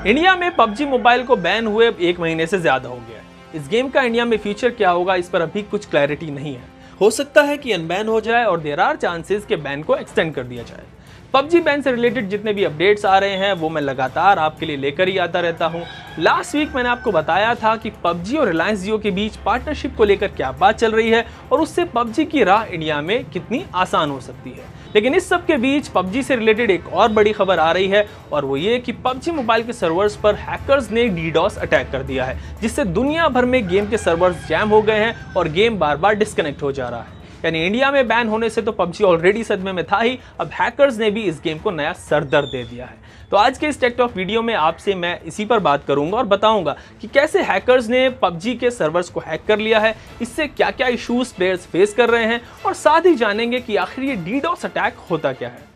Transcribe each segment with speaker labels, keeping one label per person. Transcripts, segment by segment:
Speaker 1: India में PUBG mobile को ban हुए 1 महीने से ज्यादा हो गया है। इस गेम का इंडिया में फ्यूचर क्या होगा, इस पर अभी कुछ क्लैरिटी नहीं है। हो सकता है कि अनबैन हो जाए और देयर आर चांसेस के बैन को एक्सटेंड कर दिया जाए। पबजी बैन से रिलेटेड जितने भी अपडेट्स आ रहे हैं वो मैं लगातार आपके लिए लेकर ही आता रहता हूं। लास्ट वीक मैंने आपको बताया था कि पबजी और रिलायंस जियो के बीच पार्टनरशिप को लेकर क्या बात चल रही है और उससे पबजी की राह इंडिया में कितनी आसान हो सकती है। लेकिन इस सब के बीच पबजी से रिलेटेड एक और बड़ी खबर आ रही है और वो ये कि पबजी मोबाइल के सर्वर्स पर हैकर्स ने डीडॉस अटैक कर दिया है, जिससे दुनिया भर में गेम के सर्वर्स जैम हो गए हैं और गेम बार बार डिस्कनेक्ट हो जा रहा है। यानी इंडिया में बैन होने से तो पबजी ऑलरेडी सदमे में था ही, अब हैकर्स ने भी इस गेम को नया सरदर्द दे दिया है। तो आज के इस टेक टॉक वीडियो में आपसे मैं इसी पर बात करूंगा और बताऊंगा कि कैसे हैकर्स ने पबजी के सर्वर्स को हैक कर लिया है, इससे क्या क्या इश्यूज प्लेयर्स फेस कर रहे हैं और साथ ही जानेंगे कि आखिर ये डीडॉस अटैक होता क्या है।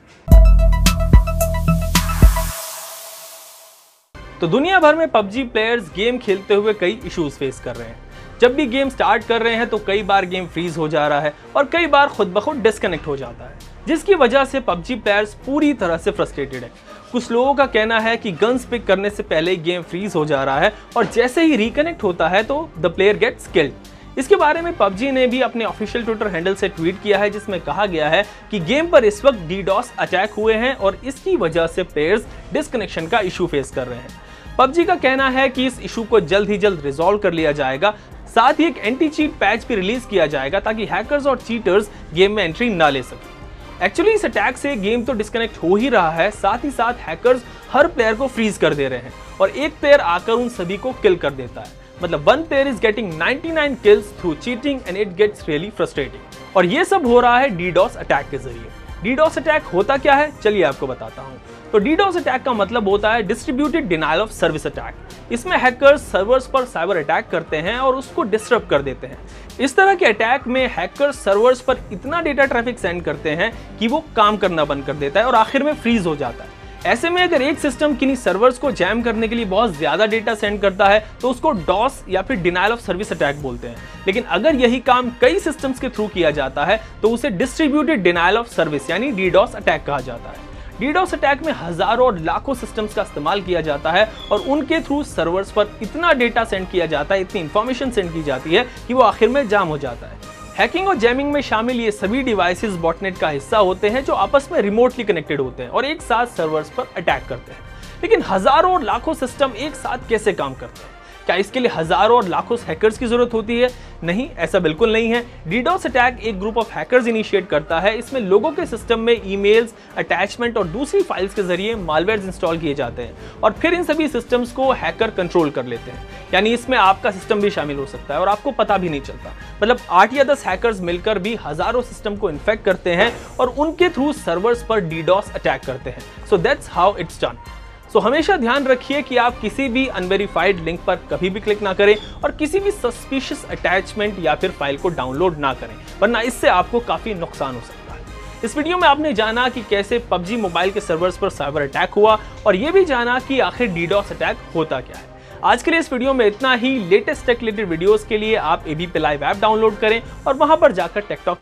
Speaker 1: तो दुनिया भर में पबजी प्लेयर्स गेम खेलते हुए कई इश्यूज फेस कर रहे हैं। जब भी गेम स्टार्ट कर रहे हैं तो कई बार गेम फ्रीज हो जा रहा है और कई बार खुद ब खुद डिस्कनेक्ट हो जाता है, जिसकी वजह से पबजी प्लेयर्स पूरी तरह से फ्रस्ट्रेटेड है। कुछ लोगों का कहना है कि गन्स पिक करने से पहले गेम फ्रीज हो जा रहा है और जैसे ही रिकनेक्ट होता है तो द प्लेयर गेट्स किल्ड। इसके बारे में पबजी ने भी अपने ऑफिशियल ट्विटर हैंडल से ट्वीट किया है, जिसमें कहा गया है कि गेम पर इस वक्त डीडॉस अटैक हुए हैं और इसकी वजह से प्लेयर्स डिस्कनेक्शन का इशू फेस कर रहे हैं। पबजी का कहना है कि इस इशू को जल्द ही जल्द रिजॉल्व कर लिया जाएगा। साथ ही एक एंटी चीट पैच भी रिलीज किया जाएगा ताकि हैकर्स और चीटर्स गेम में एंट्री ना ले सकें। एक्चुअली इस अटैक से गेम तो डिस्कनेक्ट हो ही रहा है, साथ ही साथ हैकर्स हर प्लेयर को फ्रीज कर दे रहे हैं और एक प्लेयर आकर उन सभी को किल कर देता है। मतलब one player is getting 99 kills through cheating and it gets really frustrating. और ये सब हो रहा है डीडॉस अटैक के जरिए। डीडॉस अटैक होता क्या है, चलिए आपको बताता हूं। तो डीडॉस अटैक का मतलब होता है distributed denial of service attack. इसमें हैकर्स सर्वर्स पर साइबर अटैक करते हैं और उसको डिस्टर्ब कर देते हैं। इस तरह के अटैक में हैकर्स सर्वर्स पर इतना डेटा ट्रैफिक सेंड करते हैं कि वो काम करना बंद कर देता है और आखिर में फ्रीज हो जाता है। ऐसे में अगर एक सिस्टम किन्हीं सर्वर्स को जैम करने के लिए बहुत ज्यादा डेटा सेंड करता है तो उसको डॉस या फिर डिनायल ऑफ सर्विस अटैक बोलते हैं। लेकिन अगर यही काम कई सिस्टम्स के थ्रू किया जाता है तो उसे डिस्ट्रीब्यूटेड डिनायल ऑफ सर्विस यानी डीडॉस अटैक कहा जाता है। डीडॉस अटैक में हजारों और लाखों सिस्टम्स का इस्तेमाल किया जाता है और उनके थ्रू सर्वर्स पर इतना डेटा सेंड किया जाता है, इतनी इंफॉर्मेशन सेंड की जाती है कि वो आखिर में जाम हो जाता है। हैकिंग और जैमिंग में शामिल ये सभी डिवाइसेस बॉटनेट का हिस्सा होते हैं जो आपस में रिमोटली कनेक्टेड होते हैं और एक साथ सर्वर्स पर अटैक करते हैं। लेकिन हजारों और लाखों सिस्टम एक साथ कैसे काम करते हैं? क्या इसके लिए हजारों और लाखों हैकर्स की जरूरत होती है? नहीं, ऐसा बिल्कुल नहीं है। डीडॉस अटैक एक ग्रुप ऑफ हैकर्स इनिशिएट करता है। इसमें लोगों के सिस्टम में ईमेल्स, अटैचमेंट और दूसरी फाइल्स के जरिए मालवेयर्स इंस्टॉल किए जाते हैं और फिर इन सभी सिस्टम्स को हैकर कंट्रोल कर लेते हैं। यानी इसमें आपका सिस्टम भी शामिल हो सकता है और आपको पता भी नहीं चलता। मतलब 8 या 10 हैकर्स मिलकर भी हजारों सिस्टम को इन्फेक्ट करते हैं और उनके थ्रू सर्वर्स पर डीडॉस अटैक करते हैं। So that's how it's done. तो हमेशा ध्यान रखिए कि आप किसी भी अनवेरिफाइड लिंक पर कभी भी क्लिक ना करें और किसी भी सस्पिशियस अटैचमेंट या फिर फाइल को डाउनलोड ना करें, वरना इससे आपको काफी नुकसान हो सकता है। इस वीडियो में आपने जाना कि कैसे पबजी मोबाइल के सर्वर्स पर साइबर अटैक हुआ और यह भी जाना कि आखिर डीडॉस अटैक होता क्या है। आज के लिए इस वीडियो में इतना ही। लेटेस्ट टेक रिलेटेड वीडियोस के लिए आप एबीपी लाइव ऐप डाउनलोड करें और वहां पर जाकर टेक टॉक